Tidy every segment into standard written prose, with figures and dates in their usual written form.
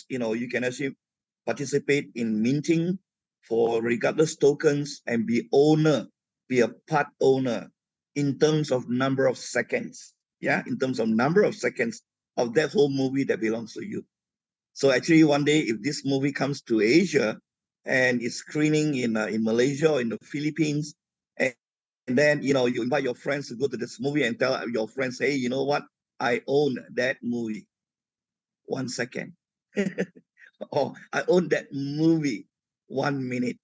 course, you can actually participate in minting for regardless tokens and be a part owner in terms of number of seconds. Yeah, in terms of number of seconds of that whole movie that belongs to you. So actually, one day, if this movie comes to Asia and is screening in Malaysia or in the Philippines, and then you invite your friends to go to this movie and tell your friends, hey, you know what? I own that movie. 1 second. Or I own that movie 1 minute.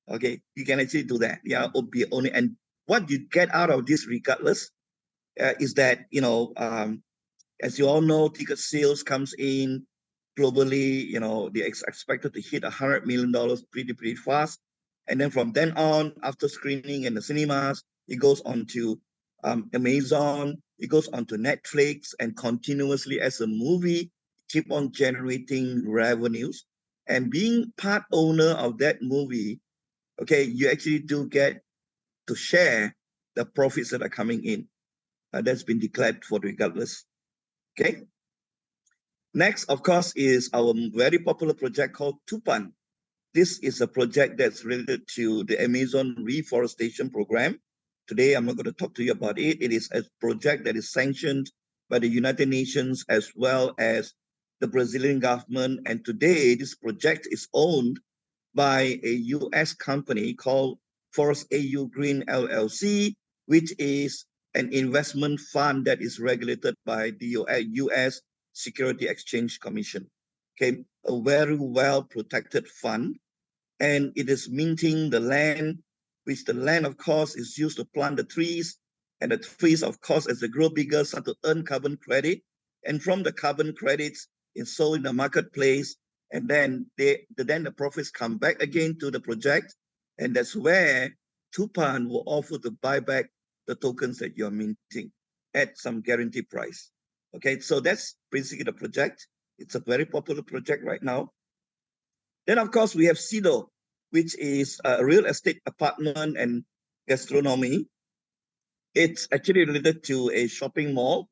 Okay, you can actually do that. Yeah, or be only. And what you get out of this, regardless, is that as you all know, ticket sales comes in globally. They expected to hit $100 million pretty fast. And then from then on, after screening in the cinemas, it goes on to Amazon, it goes on to Netflix, and continuously as a movie, keep on generating revenues. And being part owner of that movie, okay, you actually do get to share the profits that are coming in. That's been declared for regardless. Okay. Next, of course, is our very popular project called Tupan. This is a project that's related to the Amazon reforestation program. Today, I'm not going to talk to you about it. It is a project that is sanctioned by the United Nations as well as the Brazilian government. And today, this project is owned by a US company called Forest AU Green LLC, which is an investment fund that is regulated by the US Security Exchange Commission. Okay, a very well protected fund, and it is minting the land, which the land, of course, is used to plant the trees, and the trees, of course, as they grow bigger, start to earn carbon credit, and from the carbon credits, it's sold in the marketplace, and then the profits come back again to the project, and that's where Tupan will offer to buy back the tokens that you're minting at some guaranteed price. Okay, so that's basically the project. It's a very popular project right now. Then, of course, we have Sido, which is a real estate, apartment, and gastronomy. It's actually related to a shopping mall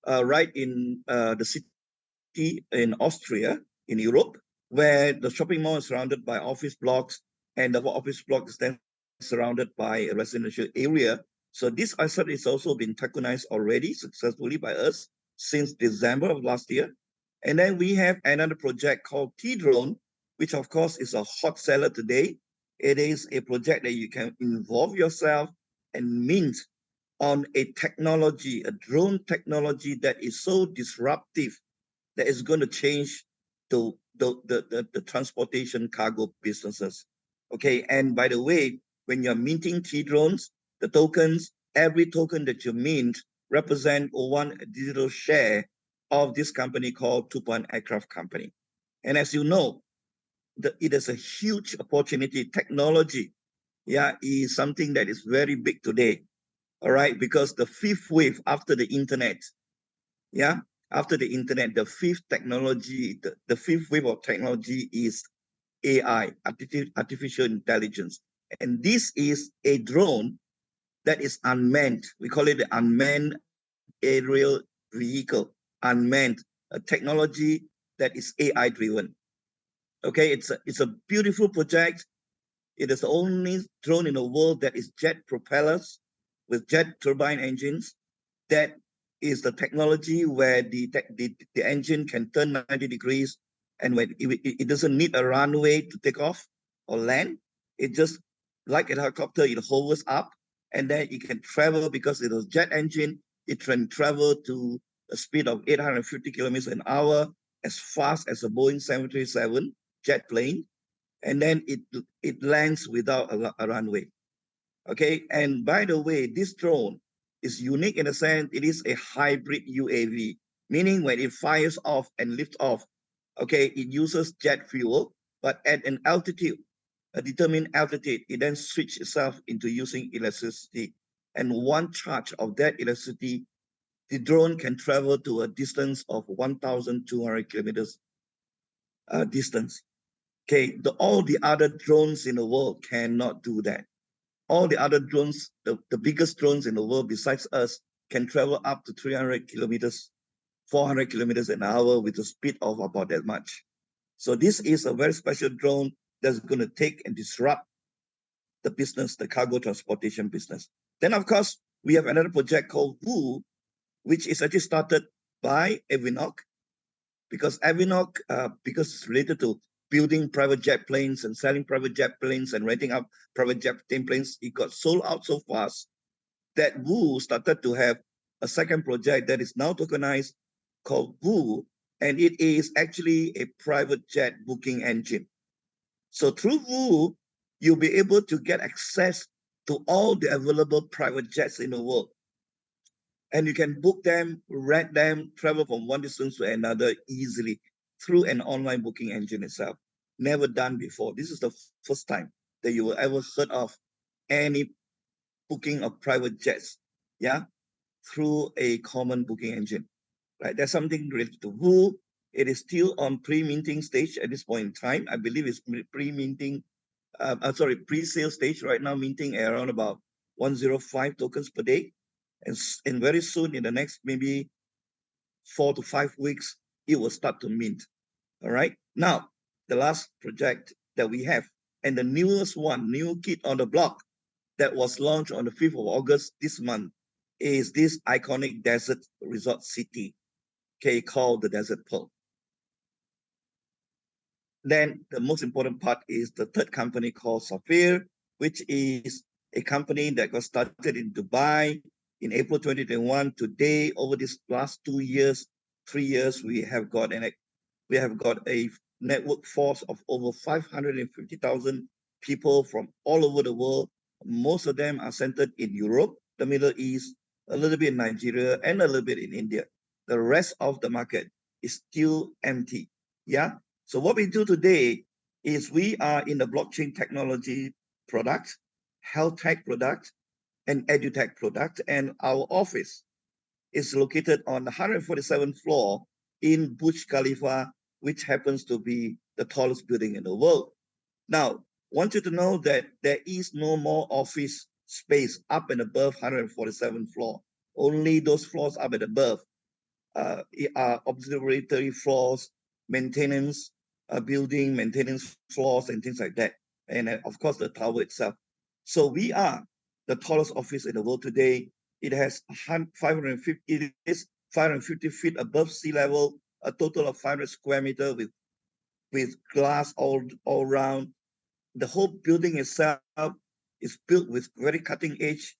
right in the city in Austria, in Europe, where the shopping mall is surrounded by office blocks, and the office block is then surrounded by a residential area. So this asset is also been tokenized already successfully by us since December of last year. And then we have another project called T-Drone, which of course is a hot seller today. It is a project that you can involve yourself and mint on a technology, a drone technology that is so disruptive that is going to change the transportation cargo businesses. Okay, and by the way, when you're minting T-drones, the tokens, every token that you mint represent one digital share of this company called Tupan Aircraft Company. And as you know, it is a huge opportunity. Technology, yeah, is something that is very big today. All right, because the fifth wave after the internet, yeah, after the internet, the fifth technology, the fifth wave of technology is AI, artificial intelligence. And this is a drone that is unmanned. We call it the unmanned aerial vehicle, unmanned, a technology that is AI driven. Okay, it's a beautiful project. It is the only drone in the world that is jet propellers with jet turbine engines. That is the technology where the engine can turn 90 degrees, and when it doesn't need a runway to take off or land. It just, like a helicopter, it hovers up, and then it can travel because it is jet engine. It can travel to a speed of 850 kilometers an hour, as fast as a Boeing 737 jet plane, and then it lands without a runway. Okay, and by the way, this drone is unique in the sense it is a hybrid UAV, meaning when it fires off and lifts off, okay, it uses jet fuel, but at an altitude, a determined altitude, it then switches itself into using electricity. And one charge of that electricity, the drone can travel to a distance of 1,200 kilometers distance. Okay, all the other drones in the world cannot do that. All the other drones, the biggest drones in the world besides us, can travel up to 300 kilometers 400 kilometers an hour with a speed of about that much. So this is a very special drone that's going to take and disrupt the business, the cargo transportation business. Then, of course, we have another project called WOO, which is actually started by ZENIQ, because ZENIQ, because it's related to building private jet planes and selling private jet planes and renting out private jet planes, it got sold out so fast that WOO started to have a second project that is now tokenized called WOO, and it is actually a private jet booking engine. So through WOO, you'll be able to get access to all the available private jets in the world. And you can book them, rent them, travel from one distance to another easily through an online booking engine itself. Never done before. This is the first time that you will ever heard of any booking of private jets, yeah, through a common booking engine, right? There's something related to WOO. It is still on pre-minting stage at this point in time. I believe it's pre-minting, pre-sale stage right now, minting around about 105 tokens per day. And very soon, in the next maybe 4 to 5 weeks, it will start to mint. All right. Now, the last project that we have, and the newest one, new kid on the block that was launched on the 5th of August this month, is this iconic desert resort city, okay, called the Desert Pearl. Then the most important part is the third company called Safir, which is a company that got started in Dubai in April 2021. Today, over these last 2 years, 3 years, we have got a network force of over 550,000 people from all over the world. Most of them are centered in Europe, the Middle East, a little bit in Nigeria, and a little bit in India. The rest of the market is still empty. Yeah. So what we do today is we are in the blockchain technology product, health tech product, and edutech product, and our office is located on the 147th floor in Burj Khalifa, which happens to be the tallest building in the world. Now, I want you to know that there is no more office space up and above 147th floor. Only those floors up and above are observatory floors, maintenance building, maintenance floors, and things like that. And of course, the tower itself. So we are the tallest office in the world today. It has 550, it is 550 feet above sea level, a total of 500 square meter with glass all around. The whole building itself is built with very cutting edge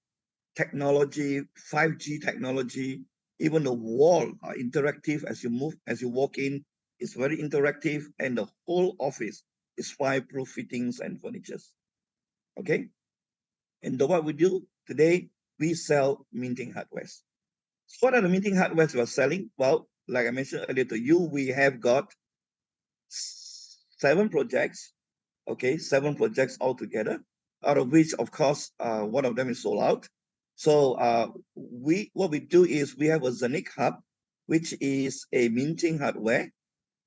technology, 5G technology. Even the wall are interactive as you move, as you walk in. It's very interactive, and the whole office is fireproof fittings and furnitures. Okay, and what we do today, we sell minting hardwares. So what are the minting hardwares we're selling? Well, like I mentioned earlier to you, we have got 7 projects. Okay, 7 projects altogether, out of which, of course, one of them is sold out. So what we do is we have a ZENIQ hub, which is a minting hardware.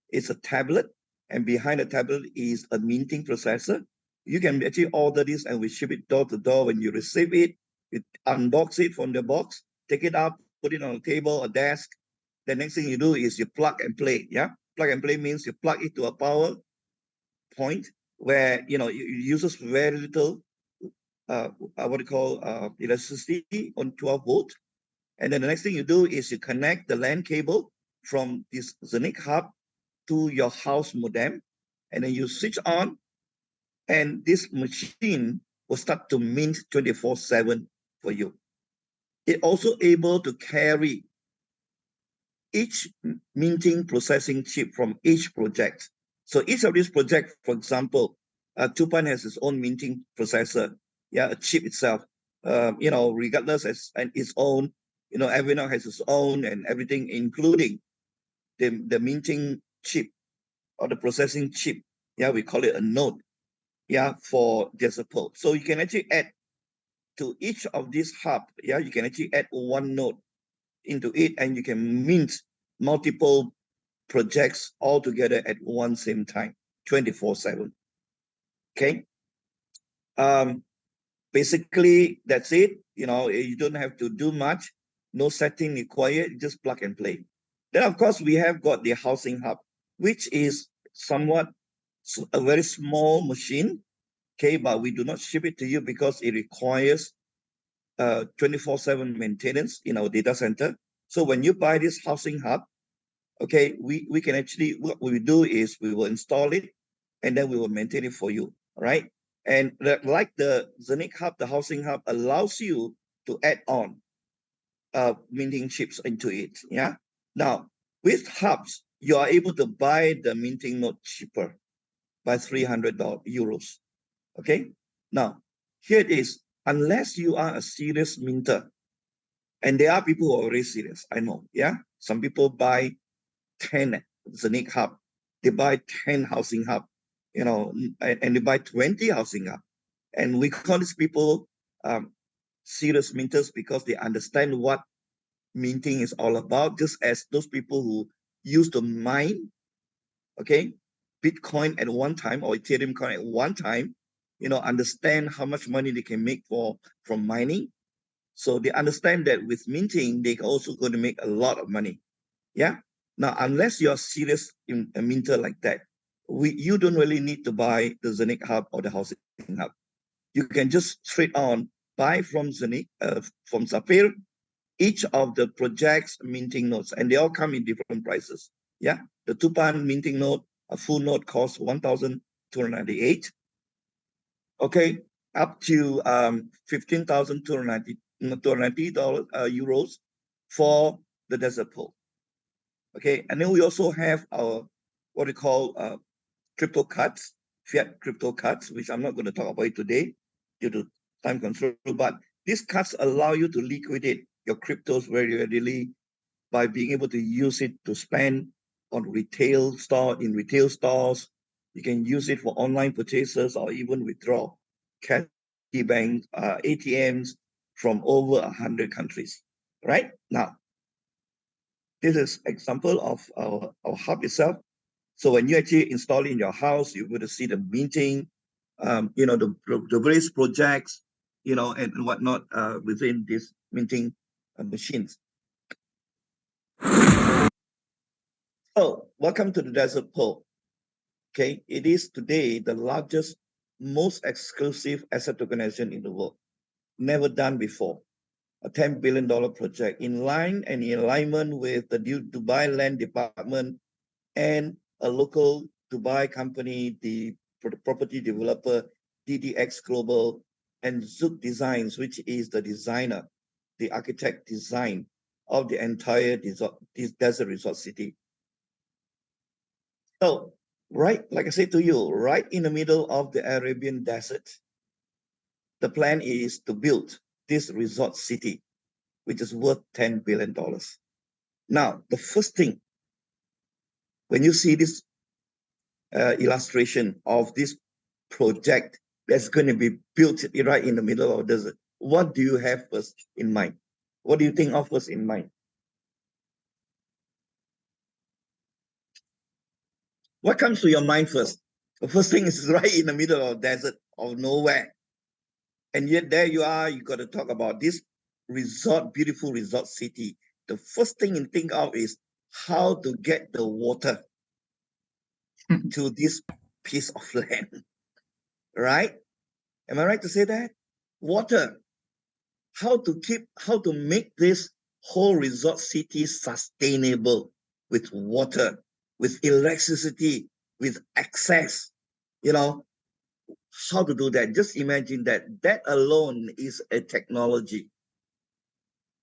It's a tablet, and behind the tablet is a minting processor. You can actually order this, and we ship it door to door. When you receive it, you unbox it from the box, take it out, put it on a table, a desk. The next thing you do is you plug and play. Yeah, plug and play means you plug it to a power point where it uses very little what you call electricity on 12 volt. And then the next thing you do is you connect the LAN cable from this ZENIQ hub to your house modem, and then you switch on, and this machine will start to mint 24/7 for you. It also able to carry each minting processing chip from each project. So each of these projects, for example, Tupan has its own minting processor, yeah, a chip itself. Regardless as and its own, everyone has its own and everything, including the minting chip or the processing chip. Yeah, we call it a node. Yeah, for Desert Pearl. So you can actually add to each of these hub. Yeah, you can actually add one node into it, and you can mint multiple projects all together at one same time, 24/7. Okay. Basically, that's it. You don't have to do much. No setting required. Just plug and play. Then, of course, we have got the housing hub, which is somewhat a very small machine, okay, but we do not ship it to you because it requires 24/7 maintenance in our data center. So when you buy this housing hub, okay, we can actually, what we do is we will install it and then we will maintain it for you, all right? And like the ZENIQ hub, the housing hub allows you to add on minting chips into it, yeah? Now, with hubs, you are able to buy the minting node cheaper by 300 euros, okay? Now, here it is, unless you are a serious minter, and there are people who are very serious, I know, yeah? Some people buy 10 ZENIQ hub, they buy 10 housing hub, you know, and they buy 20 housing hub. And we call these people serious minters because they understand what minting is all about, just as those people who used to mine, okay, Bitcoin at one time or Ethereum coin at one time, you know, understand how much money they can make from mining. So they understand that with minting, they're also going to make a lot of money. Yeah. Now, unless you're serious in a minter like that, you don't really need to buy the ZENIQ hub or the housing hub. You can just straight on buy from ZENIQ, from Safir, each of the project's minting nodes, and they all come in different prices. Yeah, the 2-pound minting node, a full node costs 1,298. Okay, up to 15,290 euros for the desert pool. Okay, and then we also have our what we call crypto cards, fiat crypto cards, which I'm not going to talk about it today due to time control, but these cards allow you to liquidate your cryptos very readily by being able to use it to spend on retail stores. You can use it for online purchases or even withdraw cash bank ATMs from over 100 countries. Right now, this is example of our hub itself. So when you actually install it in your house, you're going to see the minting, you know, the various projects, you know, and whatnot within these minting machines. So welcome to the Desert Pearl. Okay, it is today the largest, most exclusive asset tokenization in the world. Never done before. A $10 billion project in line and in alignment with the Dubai Land Department and a local Dubai company, the property developer DDX Global, and Zook Designs, which is the designer, the architect design of the entire desert resort city. So, right, like I said to you, right in the middle of the Arabian desert, the plan is to build this resort city, which is worth $10 billion. Now, the first thing, when you see this illustration of this project that's going to be built right in the middle of the desert, what do you have first in mind? What do you think of first in mind? What comes to your mind first? The first thing is right in the middle of the desert of nowhere. And yet there you are, you got to talk about this resort, beautiful resort city. The first thing you think of is how to get the water to this piece of land, right? Am I right to say that? Water. How to make this whole resort city sustainable with water, with electricity, with access, you know, how to do that. Just imagine that alone is a technology.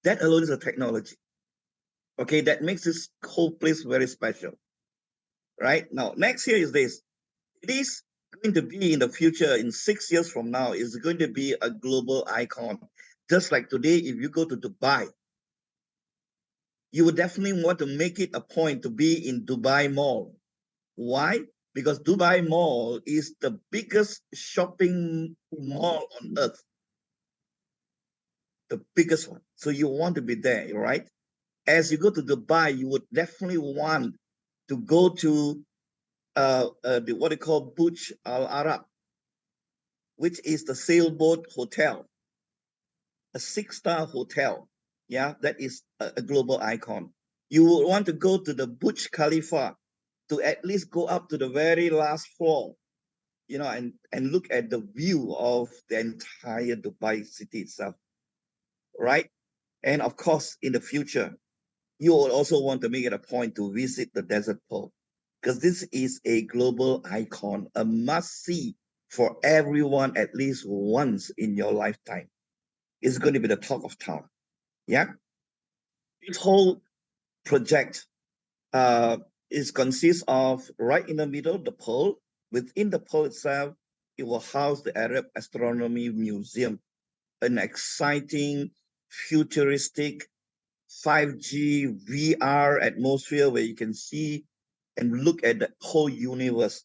That alone is a technology. Okay, that makes this whole place very special. Right? Now, next here is this. It is going to be in the future, in 6 years from now, is going to be a global icon. Just like today, if you go to Dubai, you would definitely want to make it a point to be in Dubai Mall. Why? Because Dubai Mall is the biggest shopping mall on earth. The biggest one. So you want to be there, right? As you go to Dubai, you would definitely want to go to what they call Burj Al Arab, which is the sailboat hotel, a 6-star hotel. Yeah, that is a global icon. You would want to go to the Burj Khalifa to at least go up to the very last floor, you know, and look at the view of the entire Dubai city itself, right? And of course, in the future, you will also want to make it a point to visit the Desert Pearl, because this is a global icon, a must-see for everyone at least once in your lifetime. It's going to be the talk of town. Yeah. This whole project consists of, right in the middle, the Pearl. Within the Pearl itself, it will house the Arab Astronomy Museum, an exciting, futuristic 5G VR atmosphere where you can see and look at the whole universe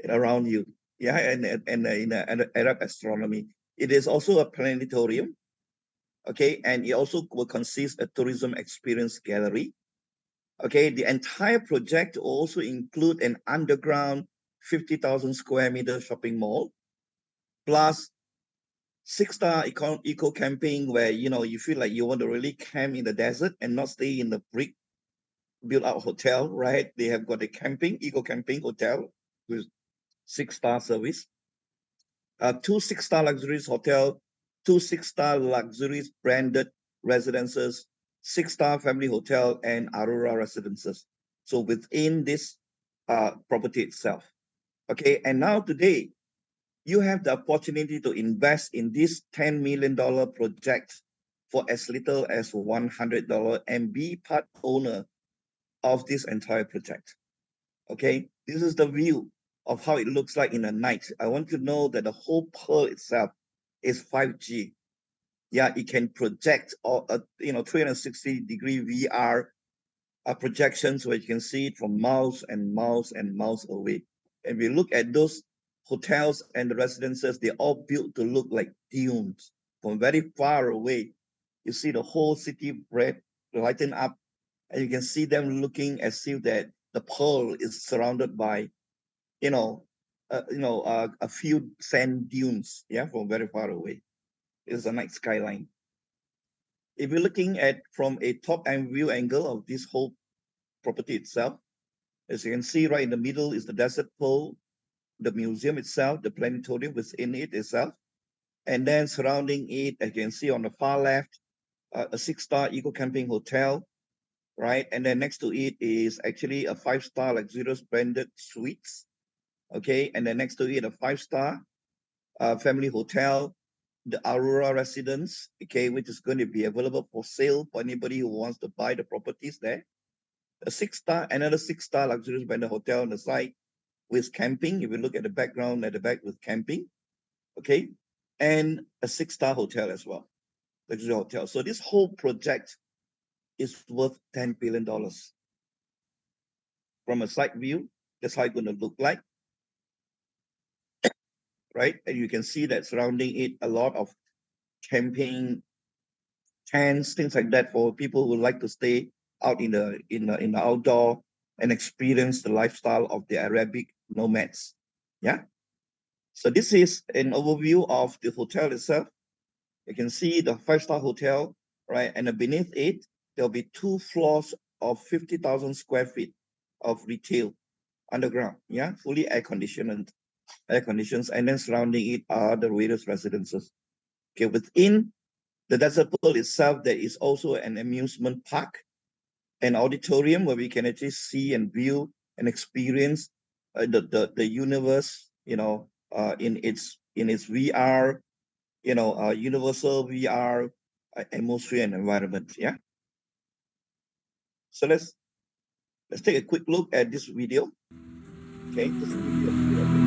around you. Yeah, and in Arab astronomy. It is also a planetarium. Okay, and it also will consist a tourism experience gallery. Okay, the entire project will also include an underground 50,000 square meter shopping mall, plus 6-star eco camping, where you feel like you want to really camp in the desert and not stay in the brick built out hotel, right? They have got a eco camping hotel with 6-star service, 2 6-star luxurious hotel, 2 6-star luxurious branded residences, 6-star family hotel, and Aurora residences. So within this property itself. Okay, and now today, you have the opportunity to invest in this $10 million project for as little as $100 and be part owner of this entire project. Okay, this is the view of how it looks like in the night. I want to know that the whole pearl itself is 5G. Yeah, it can project all 360-degree VR projections where you can see it from miles and miles and miles away. And we look at those hotels and the residences, they're all built to look like dunes from very far away. You see the whole city lighten up, and you can see them looking as if that the pearl is surrounded by, a few sand dunes, yeah, from very far away. It's a night skyline. If you're looking at from a top-end view angle of this whole property itself, as you can see right in the middle is the Desert Pearl, the museum itself, the planetarium within it itself, and then surrounding it, as you can see on the far left, a 6-star eco camping hotel, right? And then next to it is actually a 5-star luxurious branded suites, okay? And then next to it, a 5-star family hotel, the Aurora residence, okay, which is going to be available for sale for anybody who wants to buy the properties there. Another 6-star luxurious branded hotel on the side with camping. If you look at the background at the back with camping, okay, and a 6-star hotel as well, luxury hotel. So this whole project is worth $10 billion. From a side view, that's how it's going to look like, right? And you can see that surrounding it, a lot of camping tents, things like that for people who like to stay out in the outdoor and experience the lifestyle of the Arabic nomads. Yeah. So this is an overview of the hotel itself. You can see the 5-star hotel, right? And beneath it, there'll be 2 floors of 50,000 square feet of retail underground. Yeah, fully air conditioned, and then surrounding it are the various residences. Okay, within the Desert Pearl itself, there is also an amusement park, an auditorium where we can actually see and view and experience the universe, in its VR, universal VR atmosphere and environment. Yeah. So let's take a quick look at this video. Okay, just to give you a feel of it.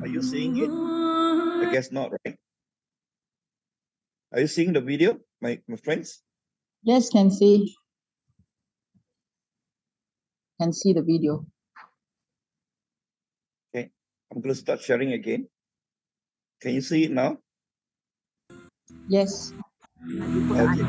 Are you seeing it? I guess not, right? Are you seeing the video, my friends? Yes, can see. Can see the video. Okay, I'm going to start sharing again. Can you see it now? Yes. Okay.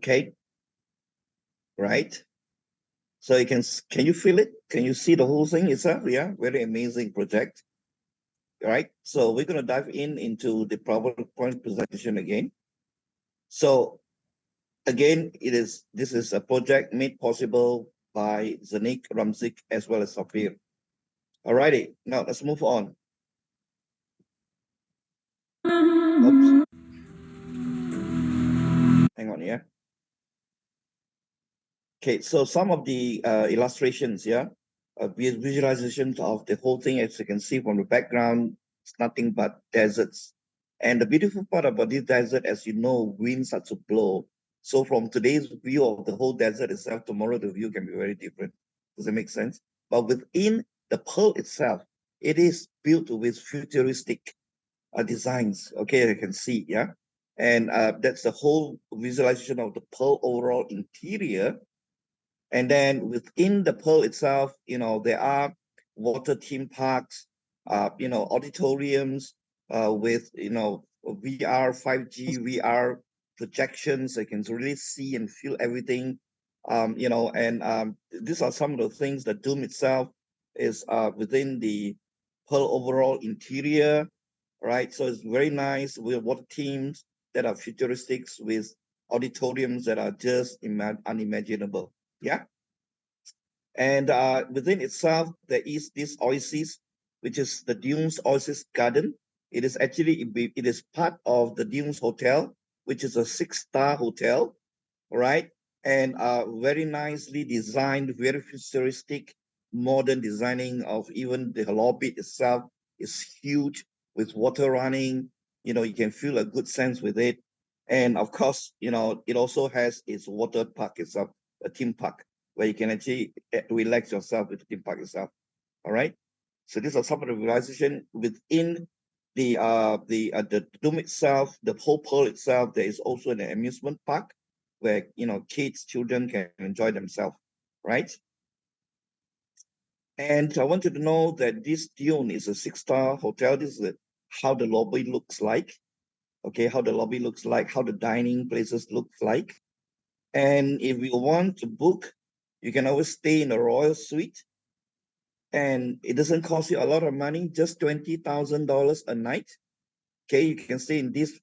Okay, right? So you can you feel it? Can you see the whole thing itself? Yeah, very amazing project. Right. So we're gonna dive into the PowerPoint presentation again. So again, this is a project made possible by ZENIQ, Ramzik, as well as Safir. Alrighty, now let's move on. Oops. Hang on, yeah. Okay, so some of the illustrations, yeah, visualizations of the whole thing, as you can see from the background, it's nothing but deserts. And the beautiful part about this desert, as you know, winds start to blow. So from today's view of the whole desert itself, tomorrow the view can be very different. Does it make sense? But within the pearl itself, it is built with futuristic designs. Okay, you can see, yeah. And that's the whole visualization of the pearl overall interior. And then within the pearl itself, there are water theme parks, auditoriums with, VR, 5G, VR projections. I can really see and feel everything. These are some of the things that Doom itself is within the pearl overall interior, right? So it's very nice with water themes that are futuristic with auditoriums that are just unimaginable. Yeah. And within itself, there is this oasis, which is the Dunes Oasis Garden. It is actually, it is part of the Dunes Hotel, which is a 6-star hotel, right? And very nicely designed, very futuristic, modern designing of even the lobby itself is huge with water running. You can feel a good sense with it. And of course, it also has its water park itself, a theme park, where you can actually relax yourself with the theme park itself. All right. So these are some of the visualization within the dome itself, the whole pearl itself. There is also an amusement park where kids, children can enjoy themselves, right? And I want you to know that this Dune is a 6-star hotel. This is how the lobby looks like. Okay, how the lobby looks like, how the dining places look like. And if you want to book, you can always stay in a royal suite. And it doesn't cost you a lot of money, just $20,000 a night. Okay, you can stay in this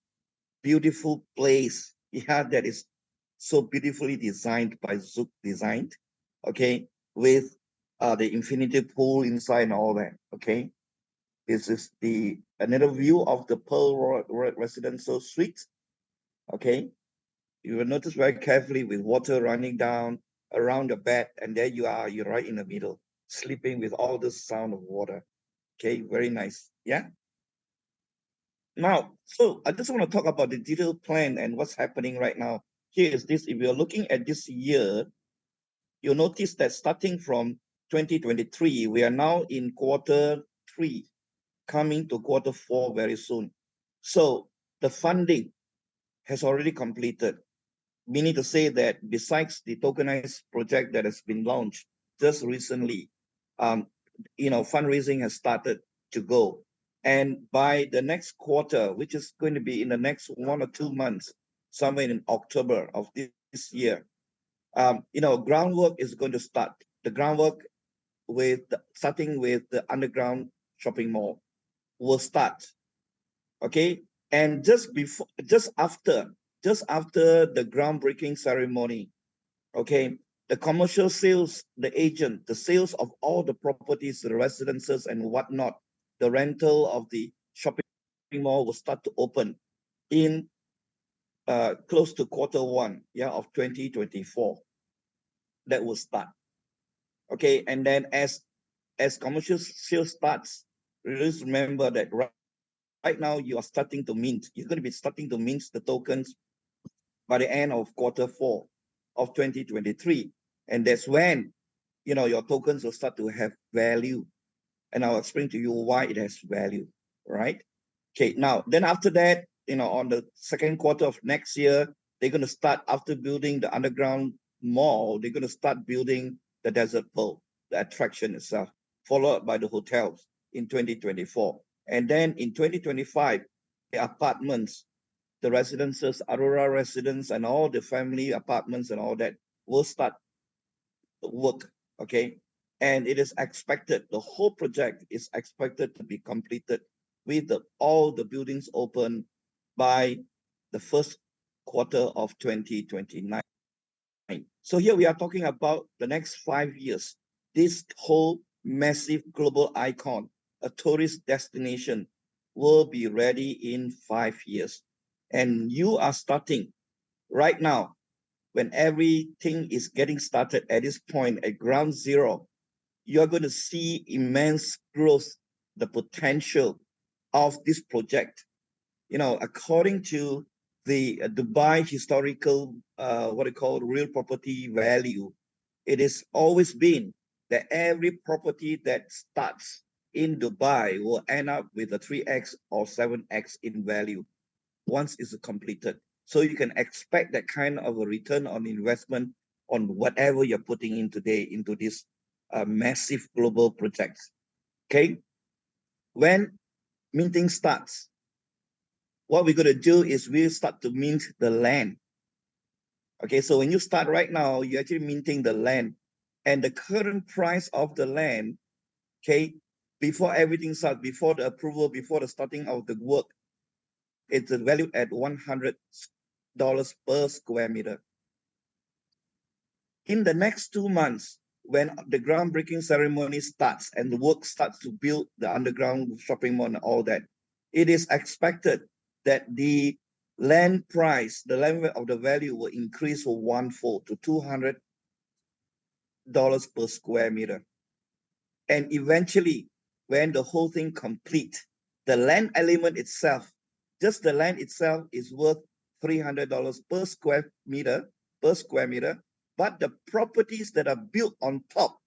beautiful place. Yeah, that is so beautifully designed by Zook Designed. Okay, with the infinity pool inside and all that. Okay, this is another view of the Pearl Residential Suite. Okay, you will notice very carefully with water running down around the bed, and there you are, you're right in the middle, sleeping with all the sound of water. Okay, very nice. Yeah. Now, so I just want to talk about the detailed plan and what's happening right now. Here is this. If you're looking at this year, you'll notice that starting from 2023, we are now in Q3, coming to Q4 very soon. So the funding has already completed, meaning to say that besides the tokenized project that has been launched just recently, fundraising has started to go. And by the next quarter, which is going to be in the next 1 or 2 months, somewhere in October of this year, groundwork is going to start. The groundwork starting with the underground shopping mall will start. Okay, and just after the groundbreaking ceremony, okay, the commercial sales, the agent, the sales of all the properties, the residences and whatnot, the rental of the shopping mall will start to open in close to Q1, yeah, of 2024. That will start. Okay, and then as commercial sales starts, just remember that right now you are starting to mint. You're going to be starting to mint the tokens by the end of Q4 of 2023. And that's when, your tokens will start to have value. And I'll explain to you why it has value, right? Okay, now, then after that, on the second quarter of next year, they're going to start, after building the underground mall, they're going to start building the Desert Pearl, the attraction itself, followed by the hotels in 2024. And then in 2025, the apartments the residences, Aurora residence, and all the family apartments and all that will start work, okay? And it is expected, the whole project is expected to be completed with all the buildings open by the first quarter of 2029. So here we are talking about the next 5 years. This whole massive global icon, a tourist destination, will be ready in 5 years. And you are starting right now, when everything is getting started at this point at ground zero. You're going to see immense growth, the potential of this project. According to the Dubai historical, what they call real property value, it has always been that every property that starts in Dubai will end up with a 3x or 7x in value once it's completed. So you can expect that kind of a return on investment on whatever you're putting in today into this massive global projects. Okay, when minting starts, what we're going to do is we'll start to mint the land. Okay, so when you start right now, you're actually minting the land, and the current price of the land, okay, before everything starts, before the approval, before the starting of the work, it's valued at $100 per square meter. In the next 2 months, when the groundbreaking ceremony starts and the work starts to build the underground shopping mall and all that, it is expected that the land price, the land of the value will increase for one-fold to $200 per square meter. And eventually, when the whole thing complete, the land element itself, just the land itself is worth $300 per square meter, but the properties that are built on top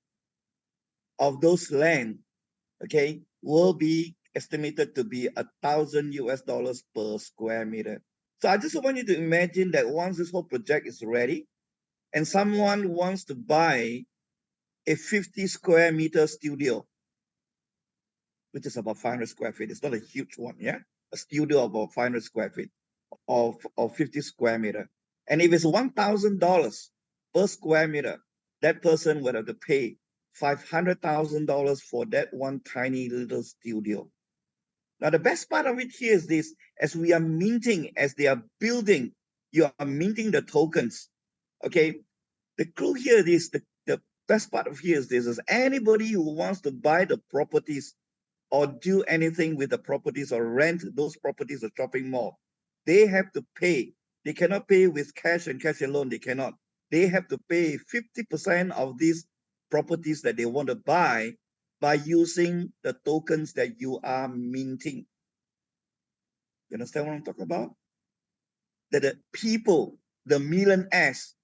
of those land, okay, will be estimated to be $1,000 per square meter. So I just want you to imagine that once this whole project is ready and someone wants to buy a 50 square meter studio, which is about 500 square feet. It's not a huge one, yeah? A studio about 500 square feet or 50 square meter. And if it's $1,000 per square meter, that person would have to pay $500,000 for that one tiny little studio. Now, the best part of it here is this: as we are minting, as they are building, you are minting the tokens. Okay, the clue here is the best part of here is this: is anybody who wants to buy the properties or do anything with the properties or rent those properties at shopping mall, they have to pay. They cannot pay with cash and cash alone. They cannot. They have to pay 50% of these properties that they want to buy by using the tokens that you are minting. You understand what I'm talking about? That the people, the millionaires,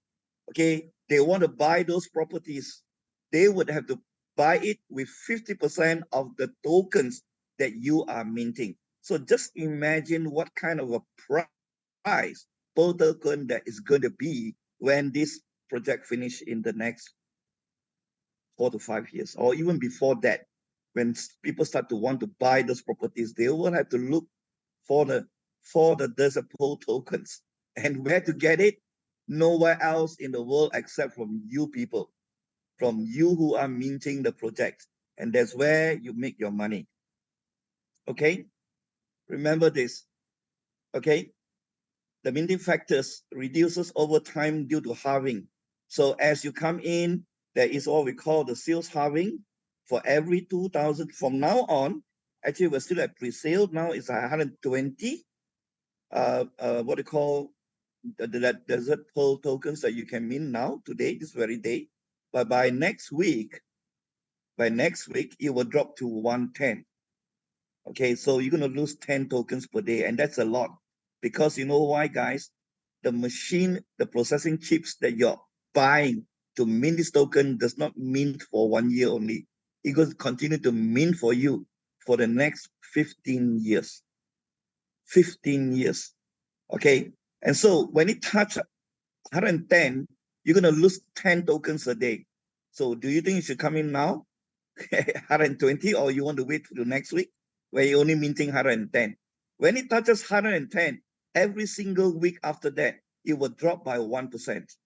okay, they want to buy those properties, they would have to buy it with 50% of the tokens that you are minting. So just imagine what kind of a price per token that is going to be when this project finish in the next 4 to 5 years, or even before that. When people start to want to buy those properties, they will have to look for the desert pole tokens. And where to get it? Nowhere else in the world except from you people, from you who are minting the project. And that's where you make your money. Okay? Remember this. Okay? The minting factors reduces over time due to halving. So as you come in, there is what we call the sales halving. For every 2,000 from now on, actually we're still at pre-sale. Now it's 120 what they call the desert pearl tokens that you can mint now, today, this very day. But by next week, it will drop to 110. Okay, so you're going to lose 10 tokens per day, and that's a lot. Because you know why, guys? The machine, the processing chips that you're buying to mint this token does not mint for 1 year only. It goes continue to mint for you for the next 15 years. 15 years. Okay, and so when it touches 110, you're going to lose 10 tokens a day. So do you think you should come in now, 120, or you want to wait till next week where you're only minting 110? When it touches 110, every single week after that, it will drop by 1%.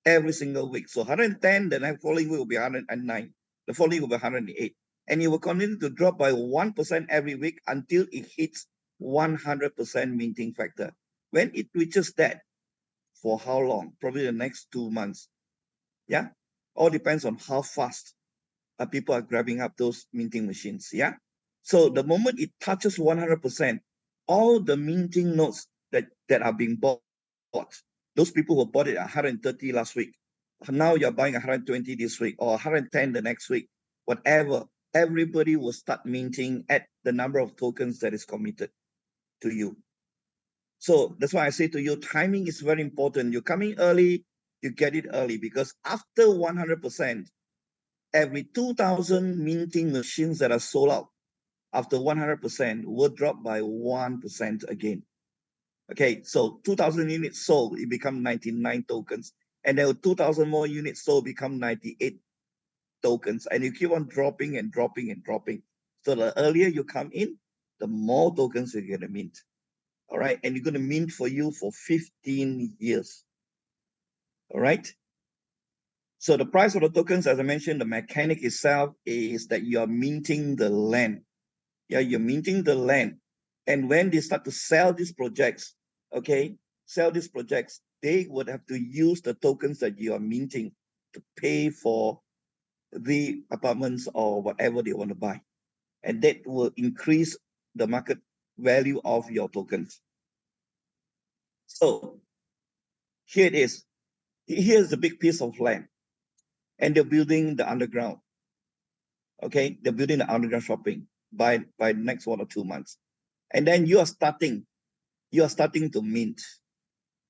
Every single week. So 110, the next following week will be 109. The following will be 108. And it will continue to drop by 1% every week until it hits 100% minting factor. When it reaches that, for how long? Probably the next 2 months. Yeah. All depends on how fast people are grabbing up those minting machines. Yeah. So the moment it touches 100%, all the minting nodes that are being bought, those people who bought it at 130 last week, now you're buying 120 this week or 110 the next week, whatever, everybody will start minting at the number of tokens that is committed to you. So that's why I say to you, timing is very important. You're coming early, you get it early, because after 100%, every 2,000 minting machines that are sold out after 100% will drop by 1% again. Okay, so 2,000 units sold, it becomes 99 tokens. And then 2,000 more units sold become 98 tokens. And you keep on dropping and dropping and dropping. So the earlier you come in, the more tokens you're going to mint. All right, and you're going to mint for you for 15 years. All right. So the price of the tokens, as I mentioned, the mechanic itself is that you are minting the land. Yeah, you're minting the land. And when they start to sell these projects, okay, they would have to use the tokens that you are minting to pay for the apartments or whatever they want to buy. And that will increase the market value of your tokens. So here it is. Here's the big piece of land. And they're building the underground. Okay, they're building the underground shopping by next 1 or 2 months. And then you are starting to mint.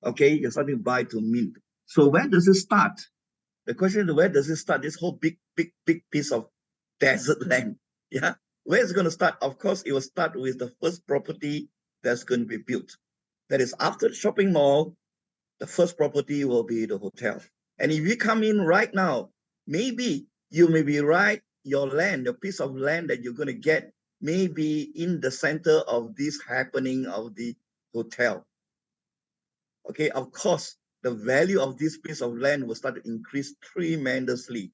Okay, you're starting to buy to mint. So where does it start? The question is, where does it start? This whole big piece of desert land. Yeah, where is it going to start? Of course, it will start with the first property that's going to be built. That is, after the shopping mall, the first property will be the hotel. And if you come in right now, maybe you may be right, your land, the piece of land that you're going to get, may be in the center of this happening of the hotel. Okay, of course, the value of this piece of land will start to increase tremendously.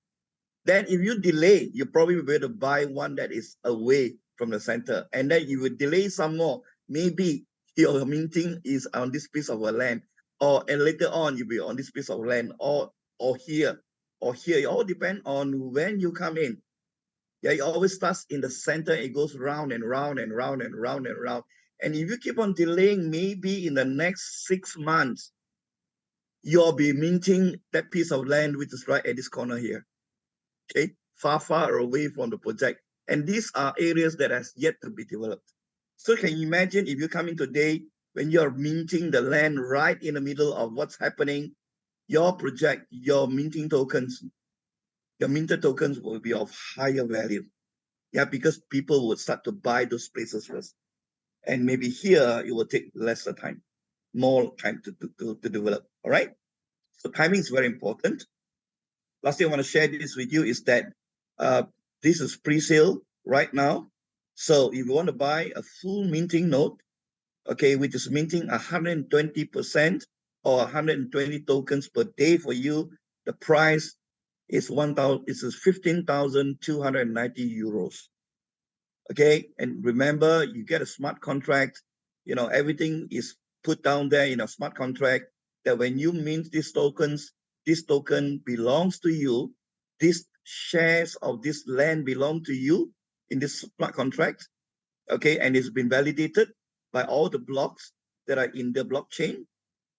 Then if you delay, you probably will be able to buy one that is away from the center. And then you will delay some more. Maybe your minting is on this piece of land, and later on you'll be on this piece of land, or here. It all depends on when you come in. Yeah, it always starts in the center. It goes round and round and round and round and round. And if you keep on delaying, maybe in the next 6 months, you'll be minting that piece of land, which is right at this corner here. Okay, far away from the project. And these are areas that has yet to be developed. So can you imagine if you come in today, when you're minting the land right in the middle of what's happening, your project, your minting tokens, your minted tokens will be of higher value. Yeah, because people would start to buy those places first. And maybe here it will take lesser time, more time to develop. All right. So timing is very important. Last thing I want to share this with you is that this is pre-sale right now. So if you want to buy a full minting node, okay, which is minting 120% or 120 tokens per day for you, the price is 15,290 euros. Okay, and remember, you get a smart contract. You know, everything is put down there in a smart contract that when you mint these tokens, this token belongs to you. These shares of this land belong to you in this smart contract. Okay, and it's been validated by all the blocks that are in the blockchain.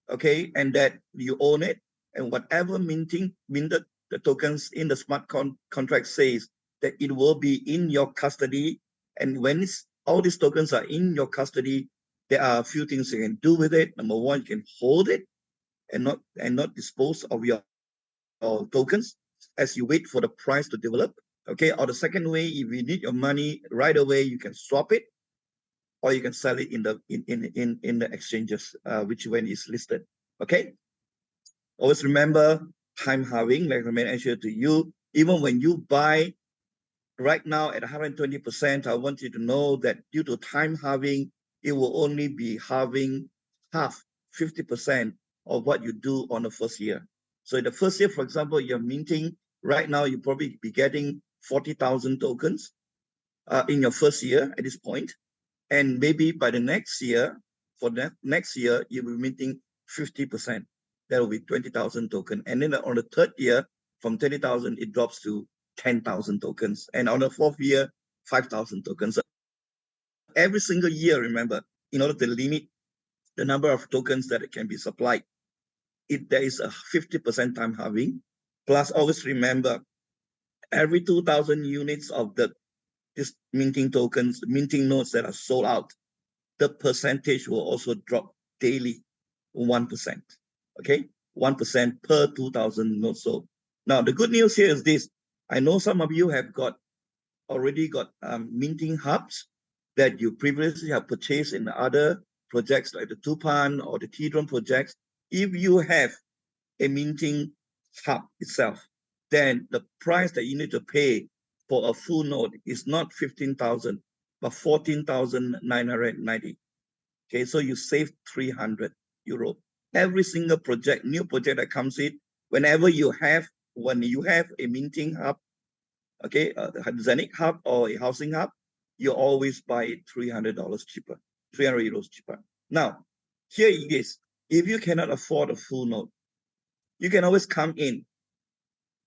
Okay, and that you own it, and whatever minted the tokens in the smart contract says that it will be in your custody. And when all these tokens are in your custody, there are a few things you can do with it. Number one, you can hold it and not dispose of your tokens as you wait for the price to develop. Okay, or the second way, if you need your money right away, you can swap it, or you can sell it in the exchanges, which when is listed. Okay. Always remember time halving, like I mentioned to you. Even when you buy right now at 120%, I want you to know that due to time halving, it will only be halving half, 50% of what you do on the first year. So in the first year, for example, you're minting, right now you probably be getting 40,000 tokens in your first year at this point. And maybe by the next year, for the next year, you'll be minting 50%. That will be 20,000 tokens. And then on the third year, from 20,000, it drops to 10,000 tokens. And on the fourth year, 5,000 tokens. So every single year, remember, in order to limit the number of tokens that can be supplied, there is a 50% time halving. Plus, always remember, every 2,000 units of this minting tokens, minting nodes that are sold out, the percentage will also drop daily 1%. Okay, 1% per 2,000 nodes sold. Now, the good news here is this. I know some of you have already got minting hubs that you previously have purchased in other projects like the Tupan or the T-Drone projects. If you have a minting hub itself, then the price that you need to pay for a full node is not 15,000, but 14,990. Okay, so you save 300 euro. Every single project, new project that comes in, when you have a minting hub, okay, a ZENIQ hub or a housing hub, you always buy it $300 cheaper, 300 euros cheaper. Now, here it is. If you cannot afford a full node, you can always come in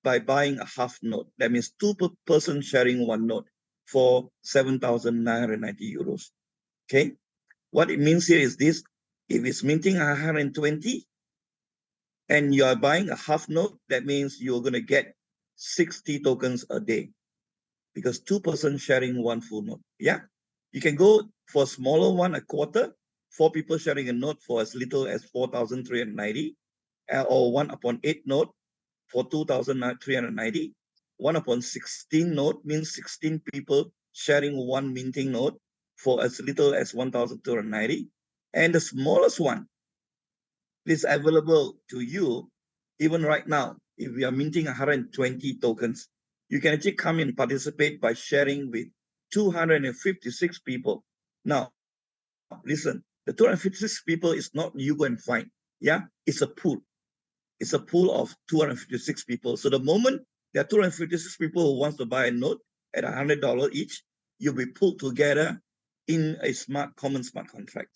by buying a half node. That means two person sharing one node for 7,990 euros. Okay, what it means here is this: if it's minting 120 and you are buying a half node, that means you're going to get 60 tokens a day, because two person sharing one full node. Yeah, you can go for a smaller one, a quarter, 4 people sharing a node for as little as 4,390, or 1/8 node for 2,390. 1/16 node means 16 people sharing one minting node for as little as 1,290. And the smallest one is available to you even right now. If we are minting 120 tokens, you can actually come and participate by sharing with 256 people. Now, listen, the 256 people is not you go and find. Yeah, it's a pool. It's a pool of 256 people. So the moment there are 256 people who wants to buy a node at $100 each, you'll be pulled together in a common smart contract,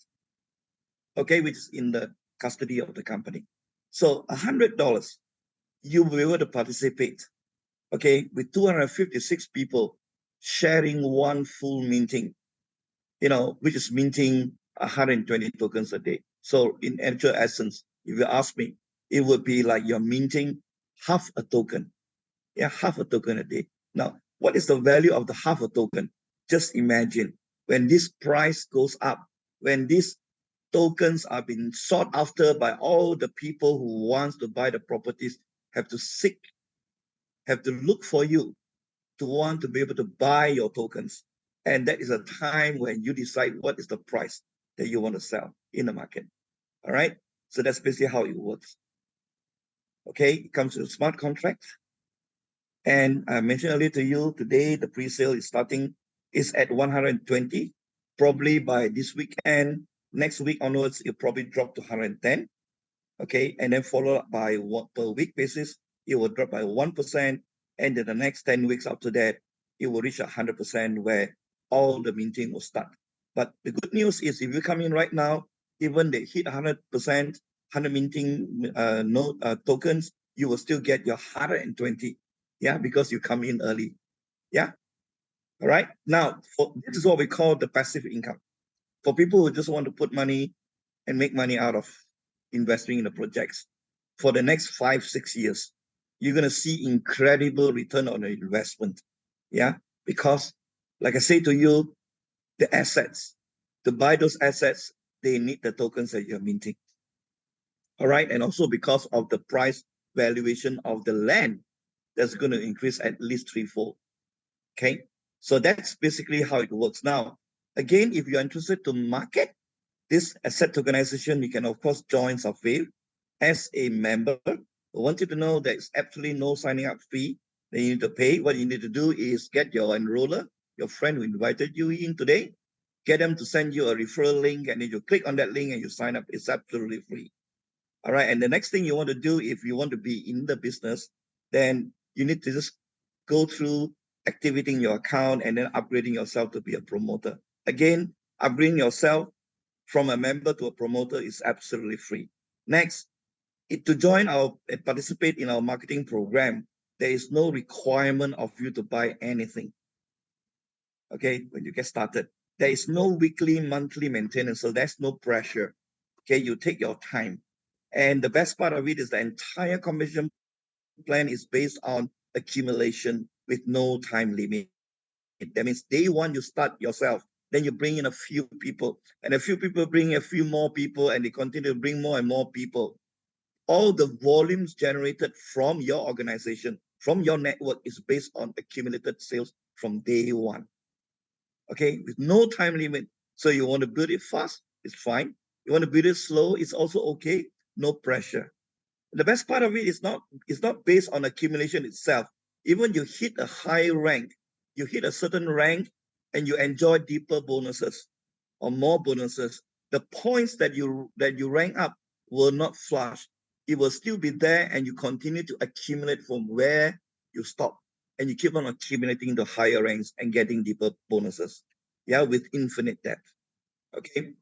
okay, which is in the custody of the company. So $100, you will be able to participate, okay, with 256 people sharing one full minting, which is minting 120 tokens a day. So in actual essence, if you ask me, it would be like you're minting half a token. Yeah, half a token a day. Now, what is the value of the half a token? Just imagine when this price goes up, when these tokens are being sought after by all the people who wants to buy the properties, have to look for you to want to be able to buy your tokens. And that is a time when you decide what is the price that you want to sell in the market. All right. So that's basically how it works. Okay. It comes to the smart contract. And I mentioned earlier to you, today the pre-sale is at 120. Probably by this weekend, next week onwards, it'll probably drop to 110. Okay. And then followed up by per week basis, it will drop by 1%. And then the next 10 weeks after that, it will reach 100% where all the minting will start. But the good news is if you come in right now, even they hit 100%, 100 minting tokens, you will still get your 120. Yeah, because you come in early. Yeah. All right. Now, this is what we call the passive income. For people who just want to put money and make money out of investing in the projects for the next 5-6 years, you're going to see incredible return on the investment. Yeah. Because like I say to you, the assets, to buy those assets, they need the tokens that you're minting. All right. And also because of the price valuation of the land, that's going to increase at least 3-fold. Okay. So that's basically how it works. Now, again, if you're interested to market this asset tokenization, you can of course join Safir as a member. I want you to know there's absolutely no signing up fee that you need to pay. What you need to do is get your enroller, your friend who invited you in today, get them to send you a referral link, and then you click on that link and you sign up. It's absolutely free. All right. And the next thing you want to do, if you want to be in the business, then you need to just go through activating your account and then upgrading yourself to be a promoter. Again, upgrading yourself from a member to a promoter is absolutely free. Next, to join our and participate in our marketing program, there is no requirement of you to buy anything. Okay, when you get started, there is no weekly, monthly maintenance, so there's no pressure. Okay, you take your time. And the best part of it is the entire commission plan is based on accumulation with no time limit. That means day one, you start yourself, then you bring in a few people, and a few people bring a few more people, and they continue to bring more and more people. All the volumes generated from your organization, from your network, is based on accumulated sales from day one. Okay, with no time limit. So you want to build it fast, it's fine. You want to build it slow, it's also okay. No pressure. The best part of it is not based on accumulation itself. Even you hit a high rank, you hit a certain rank, and you enjoy deeper bonuses or more bonuses. The points that you rank up will not flush. It will still be there, and you continue to accumulate from where you stop, and you keep on accumulating the higher ranks and getting deeper bonuses. Yeah, with infinite depth. Okay.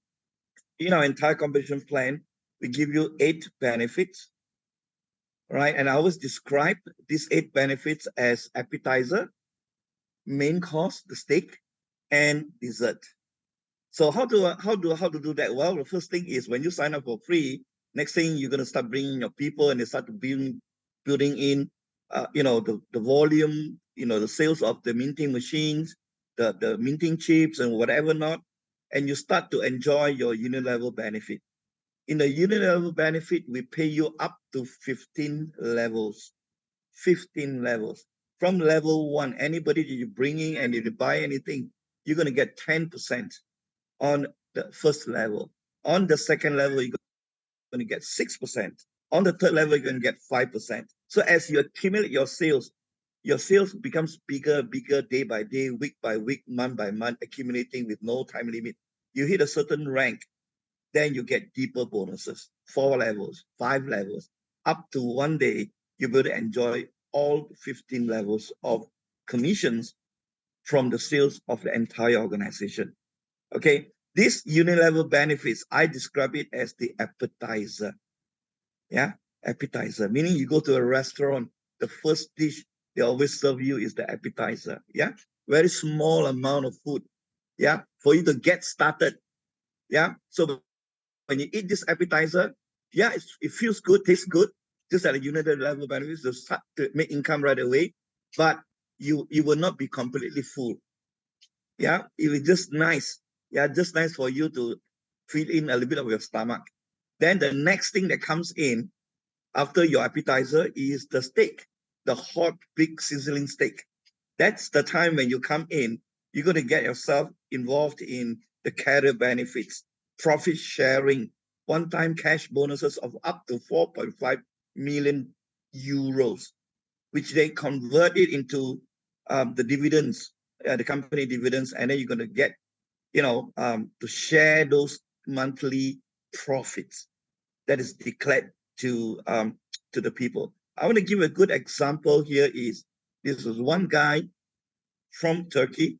In our entire competition plan, we give you 8 benefits, right? And I always describe these 8 benefits as appetizer, main course, the steak, and dessert. So how to do that? Well, the first thing is when you sign up for free, next thing you're gonna start bringing your people, and they start to building in, the volume, the sales of the minting machines, the minting chips, and whatever not, and you start to enjoy your unit level benefit. In the unit level benefit, we pay you up to 15 levels. 15 levels. From level 1, anybody that you bring in and if you buy anything, you're going to get 10% on the first level. On the second level, you're going to get 6%. On the third level, you're going to get 5%. So as you accumulate your sales becomes bigger day by day, week by week, month by month, accumulating with no time limit. You hit a certain rank, then you get deeper bonuses, 4 levels, 5 levels, up to one day, you'll be able to enjoy all 15 levels of commissions from the sales of the entire organization. Okay, this unit level benefits, I describe it as the appetizer. Yeah, appetizer, meaning you go to a restaurant, the first dish they always serve you is the appetizer. Yeah, very small amount of food. Yeah, for you to get started. Yeah, so when you eat this appetizer, yeah, it feels good, tastes good, just at a unit level benefits to start to make income right away, but you will not be completely full. Yeah, it was just nice. Yeah, just nice for you to fill in a little bit of your stomach. Then the next thing that comes in after your appetizer is the steak, the hot, big sizzling steak. That's the time when you come in, you're going to get yourself involved in the career benefits, profit sharing, one-time cash bonuses of up to 4.5 million euros, which they convert it into the dividends, the company dividends, and then you're going to get, to share those monthly profits that is declared to the people. I want to give a good example here. This is one guy from Turkey.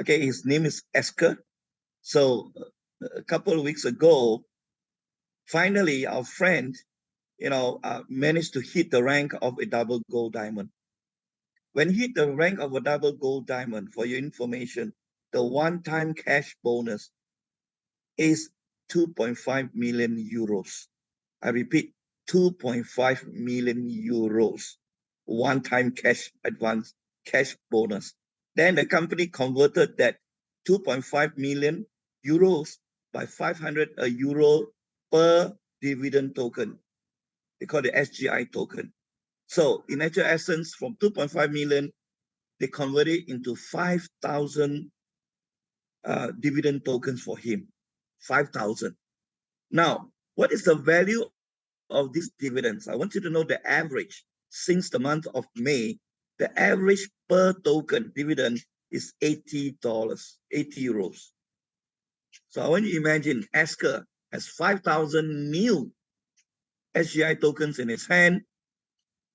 Okay, his name is Esker. So a couple of weeks ago, finally, our friend, managed to hit the rank of a double gold diamond. When he hit the rank of a double gold diamond, for your information, the one-time cash bonus is 2.5 million euros. I repeat, 2.5 million euros. One-time cash advance, cash bonus. Then the company converted that 2.5 million euros by 500 euro per dividend token. They call it SGI token. So in actual essence, from 2.5 million, they converted into 5,000 dividend tokens for him. 5,000. Now, what is the value of these dividends? I want you to know the average since the month of May. The average per token dividend is $80, 80 euros. So I want you to imagine Esker has 5,000 new SGI tokens in his hand,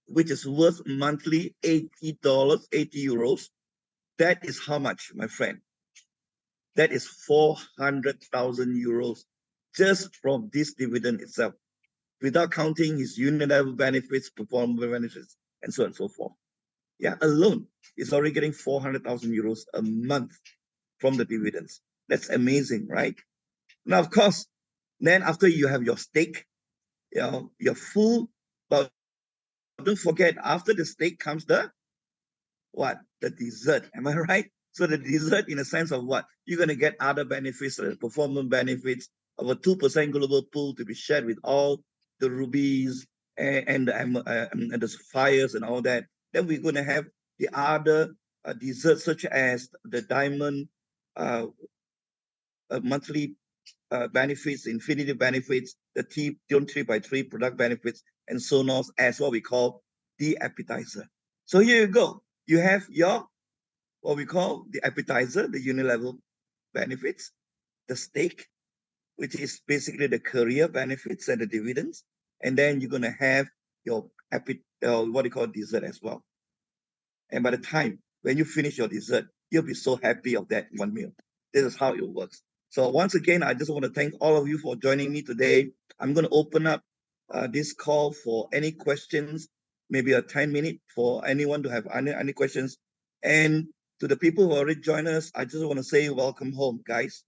which is worth monthly $80, 80 euros. That is how much, my friend? That is 400,000 euros just from this dividend itself, without counting his unit level benefits, performance benefits, and so on and so forth. Yeah, alone, he's already getting 400,000 euros a month from the dividends. That's amazing, right? Now, of course, then after you have your stake, you're full, but don't forget, after the stake comes the what? The dessert. Am I right? So the dessert, in a sense of what? You're going to get other benefits, performance benefits of a 2% global pool to be shared with all the rubies and the sapphires and all that. Then we're going to have the other desserts, such as the diamond monthly benefits, infinity benefits, the T 3x3 product benefits, and so on, as what we call the appetizer. So here you go. You have your what we call the appetizer, the unit level benefits, the stake, which is basically the career benefits and the dividends, and then you're going to have your what do you call dessert as well. And by the time when you finish your dessert, you'll be so happy of that one meal. This is how it works. So once again, I just want to thank all of you for joining me today. I'm going to open up this call for any questions, maybe a 10-minute for anyone to have any questions. And to the people who already joined us, I just want to say welcome home, guys.